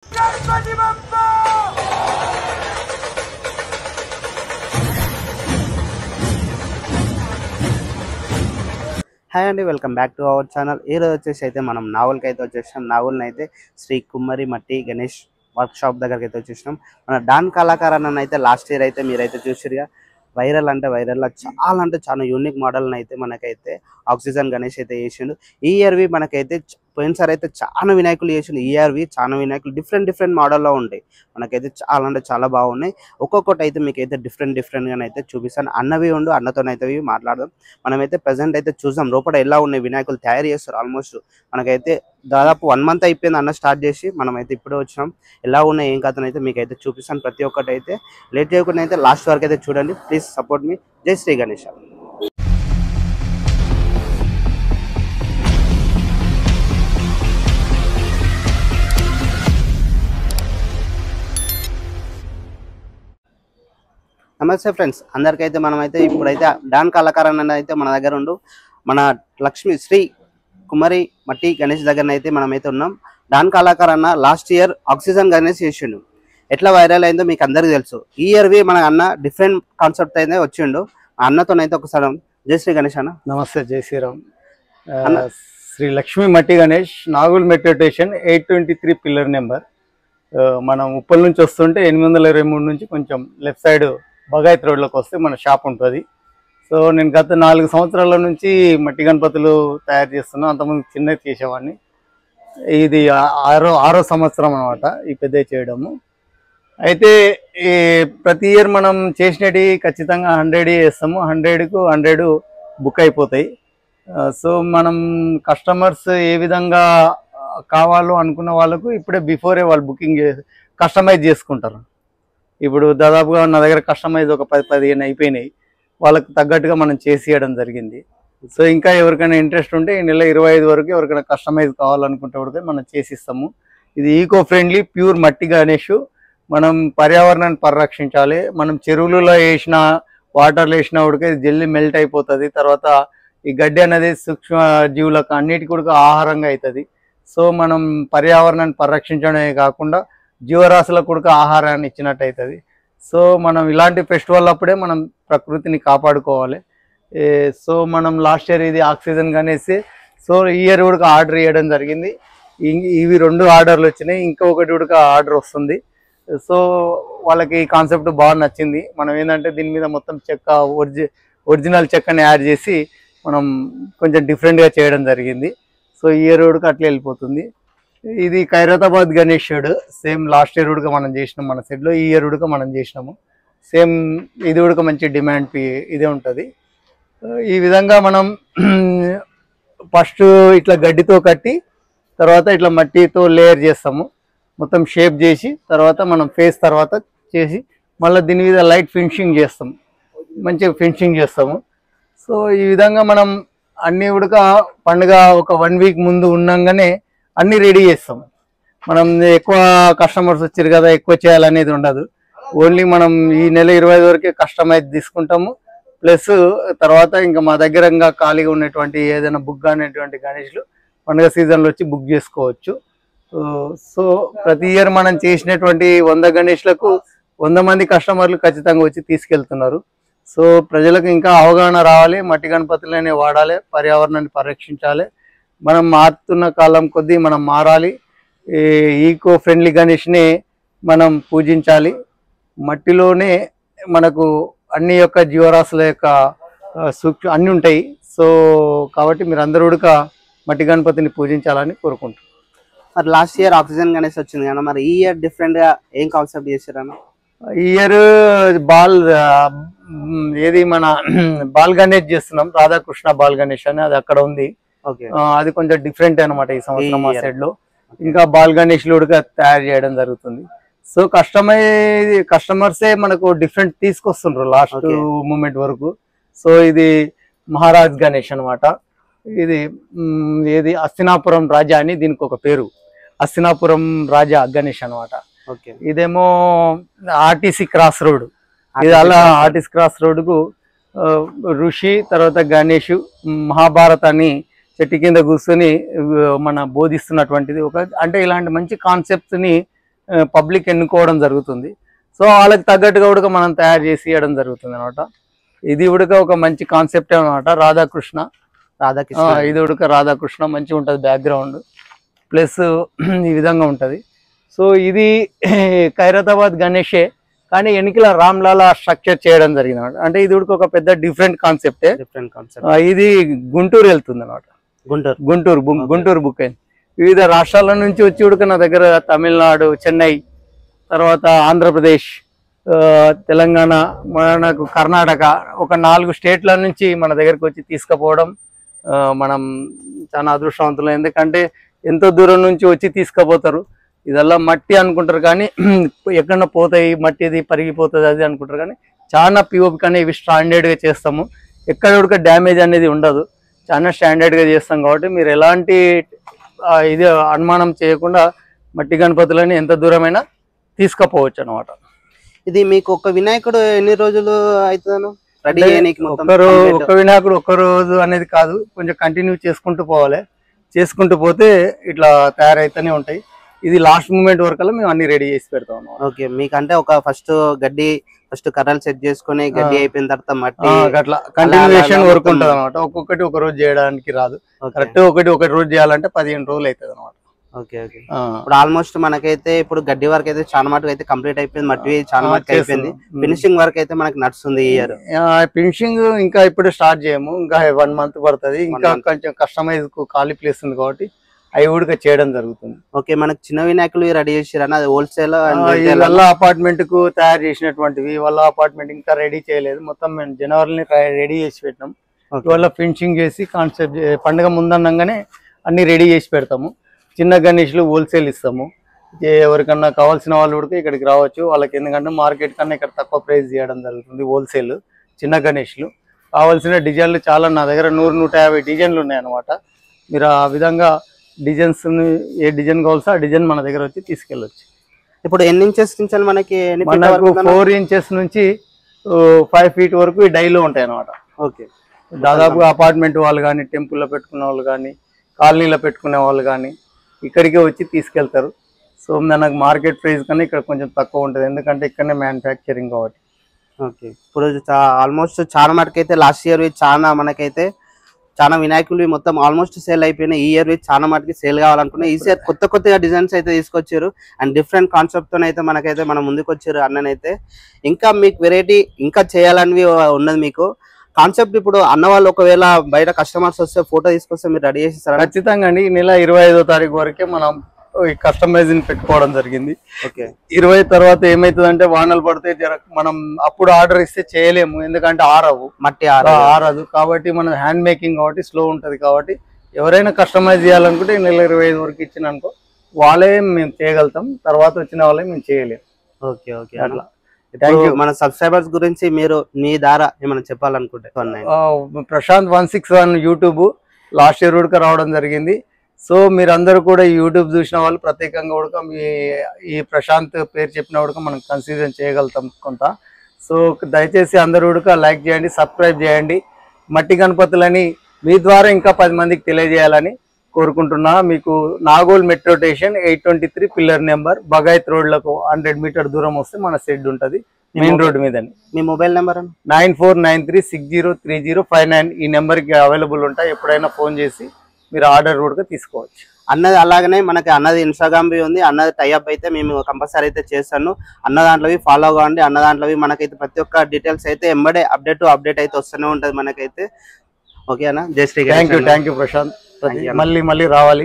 Hi అండి, welcome back to our channel. ఈరోజు వచ్చేసి అయితే మనం నావల్కి అయితే వచ్చేసాం. నావల్ని అయితే శ్రీ కుమ్మరి మట్టి గణేష్ వర్క్ షాప్ దగ్గరికి అయితే వచ్చేసినాం. మన డాన్ కళాకార్ అన్న అయితే లాస్ట్ ఇయర్ అయితే మీరైతే చూసిరుగా. వైరల్ అంటే వైరల్ అంటే చాలా యూనిక్ మోడల్ని అయితే మనకైతే ఆక్సిజన్ గణేష్ అయితే చేసిండు. ఈ ఇయర్వి మనకైతే పోయినసారి అయితే చాలా వినాయకులు చేసిండు. ఈ ఇయర్వి చాలా వినాయకులు డిఫరెంట్ మోడల్లో ఉంటాయి. మనకైతే చాలా అంటే చాలా బాగున్నాయి. ఒక్కొక్కటి అయితే మీకైతే డిఫరెంట్గానే అయితే చూపిస్తాను. అన్నవి ఉండు, అన్నతోనైతే మాట్లాడదాం. మనమైతే ప్రజెంట్ అయితే చూసాం లోపల ఎలా ఉన్నాయి వినాయకులు తయారు చేస్తారు. ఆల్మోస్ట్ మనకైతే దాదాపు 1 month అయిపోయింది అన్న స్టార్ట్ చేసి. మనమైతే ఇప్పుడే వచ్చినాం. ఎలా ఉన్నాయి ఏం కథనైతే మీకైతే చూపిస్తాను. ప్రతి ఒక్కటి అయితే లేట్ చేయకుండా అయితే లాస్ట్ వరకు అయితే చూడండి. ప్లీజ్ సపోర్ట్ మీ. జై శ్రీ గణేష్. నమస్తే ఫ్రెండ్స్ అందరికైతే మనమైతే ఇప్పుడైతే డాన్ కళాకార్ అన్న అయితే మన దగ్గర ఉండు. మన లక్ష్మి శ్రీ కుమ్మరి మట్టి గణేష్ దగ్గర అయితే మనమైతే ఉన్నాం. డాన్ కళాకార్ అన్న లాస్ట్ ఇయర్ ఆక్సిజన్ గణేష్ చేసిండు. ఎట్లా వైరల్ అయిందో మీకు అందరికీ తెలుసు. ఈ ఇయర్వి మన అన్న డిఫరెంట్ కాన్సెప్ట్ అయితే వచ్చిండు. అన్నతోనైతే ఒకసారి జై శ్రీ గణేష్ అన్న. నమస్తే, జై శ్రీరామ్. శ్రీ లక్ష్మి మట్టి గణేష్, నాగుల్ మెట్రోటేషన్ 823 పిల్లర్ నెంబర్. మనం ఉప్పల్ నుంచి వస్తుంటే 823 నుంచి కొంచెం లెఫ్ట్ సైడ్ బగాయత్ రోడ్లోకి వస్తే మన షాప్ ఉంటుంది. సో నేను గత 4 సంవత్సరాల నుంచి మట్టి గణపతులు తయారు చేస్తున్నాను. అంతకుముందు చిన్నది చేసేవాడిని. ఇది ఆరో సంవత్సరం అనమాట ఈ పెద్ద చేయడము. అయితే ఈ ప్రతి ఇయర్ మనం చేసినవి ఖచ్చితంగా 100 చేస్తాము. 100కు 100 బుక్ అయిపోతాయి. సో మనం కస్టమర్స్ ఏ విధంగా కావాలో అనుకున్న వాళ్ళకు ఇప్పుడే బిఫోరే వాళ్ళు బుకింగ్ కస్టమైజ్ చేసుకుంటారు. ఇప్పుడు దాదాపుగా నా దగ్గర కస్టమైజ్ ఒక 10-15 అయిపోయినాయి. వాళ్ళకు తగ్గట్టుగా మనం చేసి ఇవ్వడం జరిగింది. సో ఇంకా ఎవరికైనా ఇంట్రెస్ట్ ఉంటే ఈ నెల 25 వరకు ఎవరికైనా కస్టమైజ్ కావాలనుకుంటే కూడా మనం చేసిస్తాము. ఇది ఈకో ఫ్రెండ్లీ ప్యూర్ మట్టి గణేష్. మనం పర్యావరణాన్ని పరిరక్షించాలి. మనం చెరువులలో వేసిన వాటర్లో వేసిన ఉడికే జల్లి మెల్ట్ అయిపోతుంది. తర్వాత ఈ గడ్డి అనేది సూక్ష్మ జీవులకు అన్నిటికీ కూడా ఆహారంగా అవుతుంది. సో మనం పర్యావరణాన్ని పరిరక్షించడమే కాకుండా జీవరాశులకు కూడా ఆహారాన్ని ఇచ్చినట్టు అవుతుంది. సో మనం ఇలాంటి ఫెస్టివల్ అప్పుడే మనం ప్రకృతిని కాపాడుకోవాలి. సో మనం లాస్ట్ ఇయర్ ఇది ఆక్సిజన్ గణేష్. సో ఈ ఇయర్ కూడా ఆర్డర్ ఇవ్వడం జరిగింది. ఇవి 2 ఆర్డర్లు వచ్చినాయి. ఇంకొకటి కూడా ఆర్డర్ వస్తుంది. సో వాళ్ళకి ఈ కాన్సెప్ట్ బాగా నచ్చింది. మనం ఏంటంటే దీని మీద మొత్తం చెక్క ఒరిజినల్ చెక్కని యాడ్ చేసి మనం కొంచెం డిఫరెంట్గా చేయడం జరిగింది. సో ఈ ఇయర్ కూడా అట్లా వెళ్ళిపోతుంది. ఇది Khairatabad Ganesh same last year కూడా మనం చేసినాం మన సెట్లో. ఈ ఇయర్ కూడా మనం చేసినాము సేమ్. ఇది కూడా మంచి డిమాండ్ ఇదే ఉంటుంది. ఈ విధంగా మనం ఫస్ట్ ఇట్లా గడ్డితో కట్టి తర్వాత ఇట్లా మట్టితో లేయర్ చేస్తాము. మొత్తం షేప్ చేసి తర్వాత మనం ఫేస్ తర్వాత చేసి మళ్ళీ దీని మీద లైట్ ఫినిషింగ్ చేస్తాము. మంచిగా ఫినిషింగ్ చేస్తాము. సో ఈ విధంగా మనం అన్నీ కూడా పండుగ ఒక 1 వీక్ ముందు ఉండగానే అన్నీ రెడీ చేస్తాము. మనం ఎక్కువ కస్టమర్స్ వచ్చారు కదా ఎక్కువ చేయాలనేది ఉండదు. ఓన్లీ మనం ఈ నెల 25 వరకే కస్టమైజ్ తీసుకుంటాము. ప్లస్ తర్వాత ఇంకా మా దగ్గర ఇంకా ఖాళీగా ఉన్నటువంటి ఏదైనా బుక్ అనేటువంటి గణేష్లు పండుగ సీజన్లో వచ్చి బుక్ చేసుకోవచ్చు. సో ప్రతి ఇయర్ మనం చేసినటువంటి 100 గణేష్లకు 100 మంది కస్టమర్లు ఖచ్చితంగా వచ్చి తీసుకెళ్తున్నారు. సో ప్రజలకు ఇంకా అవగాహన రావాలి. మట్టి గణపతులనే వాడాలి, పర్యావరణాన్ని పరిరక్షించాలి. మనం మారుతున్న కాలం కొద్దీ మనం మారాలి. ఈకో ఫ్రెండ్లీ గణేష్ని మనం పూజించాలి. మట్టిలోనే మనకు అన్ని యొక్క జీవరాశుల యొక్క సూక్ష్మ అన్నీ ఉంటాయి. సో కాబట్టి మీరు అందరూ కూడా మట్టి గణపతిని పూజించాలని కోరుకుంటున్నాను. మరి లాస్ట్ ఇయర్ ఆక్సిజన్ గణేష్ వచ్చింది కదా, మరి ఈ ఇయర్ డిఫరెంట్గా ఏం కాన్సెప్ట్ చేశారన్న? ఈ ఇయర్ ఏది మన బాల్ గణేష్ చేస్తున్నాం. రాధాకృష్ణ బాల్ గణేష్ అని అది అక్కడ ఉంది. అది కొంచెం డిఫరెంట్ అనమాట ఈ సంవత్సరం మా సైడ్ లో. ఇంకా బాల్ గణేష్లు కూడా తయారు చేయడం జరుగుతుంది. సో కస్టమర్సే మనకు డిఫరెంట్ తీసుకొస్తుండ్రు లాస్ట్ మూమెంట్ వరకు. సో ఇది మహారాజ్ గణేష్ అనమాట. ఇది ఏది అస్తినాపురం రాజా అని దీనికి ఒక పేరు. అస్తినాపురం రాజా గణేష్ అనమాట. ఇదేమో ఆర్టీసీ క్రాస్ రోడ్. ఇది అలా ఆర్టీసీ క్రాస్ రోడ్ కు ఋషి తర్వాత గణేష్ మహాభారతాన్ని చెట్టు కింద కూర్చొని మన బోధిస్తున్నటువంటిది ఒక. అంటే ఇలాంటి మంచి కాన్సెప్ట్స్ ని పబ్లిక్ ఎన్నుకోవడం జరుగుతుంది. సో వాళ్ళకి తగ్గట్టుగా కూడా మనం తయారు చేసి ఇవ్వడం జరుగుతుంది అనమాట. ఇది ఉడక ఒక మంచి కాన్సెప్ట్ అనమాట. రాధాకృష్ణ ఇది ఉడక రాధాకృష్ణ మంచిగా ఉంటుంది బ్యాక్గ్రౌండ్ ప్లస్ ఈ విధంగా ఉంటుంది. సో ఇది ఖైరతాబాద్ గణేషే కానీ వెనుకల రామ్లాలా స్ట్రక్చర్ చేయడం జరిగింది అనమాట. అంటే ఇది ఉడక ఒక పెద్ద డిఫరెంట్ కాన్సెప్టే. ఇది గుంటూరు వెళ్తుంది అనమాట. గుంటూరు బుక్ అయింది. వివిధ రాష్ట్రాల నుంచి వచ్చి ఉడక నా దగ్గర తమిళనాడు, చెన్నై, తర్వాత ఆంధ్రప్రదేశ్, తెలంగాణ, మనకు కర్ణాటక ఒక 4 స్టేట్ల నుంచి మన దగ్గరకు వచ్చి తీసుకుపోవడం మనం చాలా అదృష్టవంతులు. ఎందుకంటే ఎంతో దూరం నుంచి వచ్చి తీసుకుపోతారు. ఇదల్లా మట్టి అనుకుంటారు కానీ ఎక్కడన్నా పోతాయి, మట్టిది పరిగిపోతుంది అది అనుకుంటారు కానీ చాలా పిఓపి కానీ ఇవి స్టాండర్డ్గా చేస్తాము. ఎక్కడ కూడా డ్యామేజ్ అనేది ఉండదు. చాలా స్టాండర్డ్గా చేస్తాం కాబట్టి మీరు ఎలాంటి ఇది అనుమానం చేయకుండా మట్టి గణపతులని ఎంత దూరమైనా తీసుకుపోవచ్చు అనమాట. ఇది మీకు ఒక వినాయకుడు ఎన్ని రోజులు అవుతుందను రెడీ చేయడానికి? ఒక వినాయకుడు ఒక్క రోజు అనేది కాదు, కొంచెం కంటిన్యూ చేసుకుంటూ పోవాలి. చేసుకుంటూ పోతే ఇట్లా తయారైతేనే ఉంటాయి. ఇది లాస్ట్ మూమెంట్ వరకు మేము అన్ని రెడీ చేసి పెడతాం. ఓకే, మీకంటే ఒక ఫస్ట్ కర్రలు సెట్ చేసుకుని గడ్డి అయిపోయిన తర్వాత మట్టి అట్లా కంటిన్యూషన్ వర్క్ ఉంటుంది అనమాట. ఒక్కొక్కటి ఒక రోజు చేయడానికి రాదు. కరెక్ట్ ఒకటి రోజు చేయాలంటే 15 రోజులు అవుతుంది అనమాట. Okay okay. ఇప్పుడు ఆల్మోస్ట్ మనకైతే ఇప్పుడు గడ్డి వర్క్ అయితే చాలా మటుకు అయితే కంప్లీట్ అయిపోయింది, మట్టి చాలా మటుకు అయిపోయింది. ఫినిషింగ్ వర్క్ అయితే మనకి నడుస్తుంది ఈ ఇయర్. ఫినిషింగ్ ఇంకా ఇప్పుడు స్టార్ట్ చేయము, ఇంకా 1 month పడుతుంది. ఇంకా కొంచెం కస్టమైజ్ ఖాళీ ప్లేస్ ఉంది కాబట్టి అవి కూడా చేయడం జరుగుతుంది. ఓకే, మనకి చిన్న వినాయకులు రెడీ చేసిరన్న అది హోల్సేల్ వల్ల అపార్ట్మెంట్ కు తయారు చేసినటువంటివి. వాళ్ళ అపార్ట్మెంట్ ఇంకా రెడీ చేయలేదు, మొత్తం మేము జనవరిని రెడీ చేసి పెట్టినాం. ఇవాళ ఫినిషింగ్ చేసి కాన్సెప్ట్ పండుగ ముందన్నగానే అన్ని రెడీ చేసి పెడతాము. చిన్న గణేష్లు హోల్సేల్ ఇస్తాము. ఎవరికన్నా కావాల్సిన వాళ్ళు కూడా ఇక్కడికి రావచ్చు. వాళ్ళకి ఎందుకంటే మార్కెట్ కన్నా ఇక్కడ తక్కువ ప్రైస్ చేయడం జరుగుతుంది. హోల్సేల్ చిన్న గణేష్లు కావాల్సిన డిజైన్లు చాలా నా దగ్గర 100-150 డిజైన్లు ఉన్నాయి అనమాట. మీరు ఆ విధంగా డిజైన్స్ ఏ డిజైన్ కావాల్సో ఆ డిజైన్ మన దగ్గర వచ్చి తీసుకెళ్ళొచ్చు. ఇప్పుడు ఎన్ని ఇంచెస్ నుంచి మనకి? 4 inches నుంచి 5 feet వరకు డైలో ఉంటాయి అనమాట. ఓకే, దాదాపు అపార్ట్మెంట్ వాళ్ళు కానీ, టెంపుల్లో పెట్టుకునే వాళ్ళు కానీ, కాలనీలో పెట్టుకునే వాళ్ళు కానీ ఇక్కడికే వచ్చి తీసుకెళ్తారు. సో మనకు మార్కెట్ ప్రైస్ కన్నా ఇక్కడ కొంచెం తక్కువ ఉంటుంది, ఎందుకంటే ఇక్కడనే మ్యానుఫ్యాక్చరింగ్ కాబట్టి. ఓకే, ఇప్పుడు ఆల్మోస్ట్ చాలా మటుకైతే లాస్ట్ ఇయర్ మనకైతే చాలా వినాయకులు మొత్తం ఆల్మోస్ట్ సేల్ అయిపోయినాయి. ఈ ఇయర్ చాలా మటుకి సేల్ కావాలనుకున్నా. ఈ ఇయర్ కొత్తగా డిజైన్స్ అయితే తీసుకొచ్చారు అండ్ డిఫరెంట్ కాన్సెప్ట్ తో అయితే మనకైతే మన ముందుకు వచ్చారు అన్ననైతే. ఇంకా మీకు వెరైటీ ఇంకా చేయాలనివి ఉన్నది మీకు కాన్సెప్ట్. ఇప్పుడు అన్న వాళ్ళు ఒకవేళ బయట కస్టమర్స్ వస్తే ఫోటో తీసుకొస్తే మీరు రెడీ చేసి ఖచ్చితంగా అండి. ఈ నెల 25వ తారీఖు వరకే మనం కస్టమైజింగ్ పెట్టుకోవడం జరిగింది. ఓకే, 20 తర్వాత ఏమైతుందంటే వానలు పడితే మనం అప్పుడు ఆర్డర్ ఇస్తే చేయలేము, ఎందుకంటే మట్టి ఆరదు. కాబట్టి మనం హ్యాండ్ మేకింగ్ కాబట్టి స్లో ఉంటది. కాబట్టి ఎవరైనా కస్టమైజ్ చేయాలనుకుంటే ఈ నెల 25 వరకు ఇచ్చిన అనుకో వాళ్ళే మేము చేయగలుగుతాం, తర్వాత వచ్చిన వాళ్ళే మేము చేయలేము. ఓకే ఓకే, అట్లా. మన సబ్స్క్రైబర్స్ గురించి మీరు మీ ద్వారా ఏమైనా చెప్పాలనుకుంటే? ప్రశాంత్ 161 యూట్యూబ్ లాస్ట్ ఇయర్ కూడా రావడం జరిగింది. సో మీరందరూ కూడా యూట్యూబ్ చూసిన వాళ్ళు ప్రత్యేకంగా కూడా ఈ ప్రశాంత్ పేరు చెప్పిన కూడా మనం కన్సిడర్ చేయగలుగుతాం కొంత. సో దయచేసి అందరూ కూడా లైక్ చేయండి, సబ్స్క్రైబ్ చేయండి. మట్టి గణపతులని మీ ద్వారా ఇంకా 10 మందికి తెలియజేయాలని కోరుకుంటున్నా. మీకు Nagole metro station 823 pillar number Bagayat రోడ్లకు 100 meter దూరం వస్తే మన షెడ్ ఉంటుంది, మెయిన్ రోడ్ మీద. మీ మొబైల్ నెంబర్ 9493603059. ఈ నెంబర్కి అవైలబుల్ ఉంటాయి. ఎప్పుడైనా ఫోన్ చేసి మీరు ఆర్డర్ కూడా తీసుకోవచ్చు. అన్నది అలాగనే మనకి అన్నది ఇన్స్టాగ్రామ్ ఉంది, అన్నది టైఅప్ అయితే మేము కంపల్సరీ అయితే చేస్తాను. అన్న దాంట్లోవి ఫాలో కావండి. అన్న దాంట్లోవి మనకైతే ప్రతి ఒక్క డీటెయిల్స్ అయితే ఎంబడే అప్డేట్ అయితే వస్తూనే ఉంటుంది మనకైతే. ఓకే అన్న, జై శ్రీ. Thank you Prashanth. మళ్ళీ రావాలి.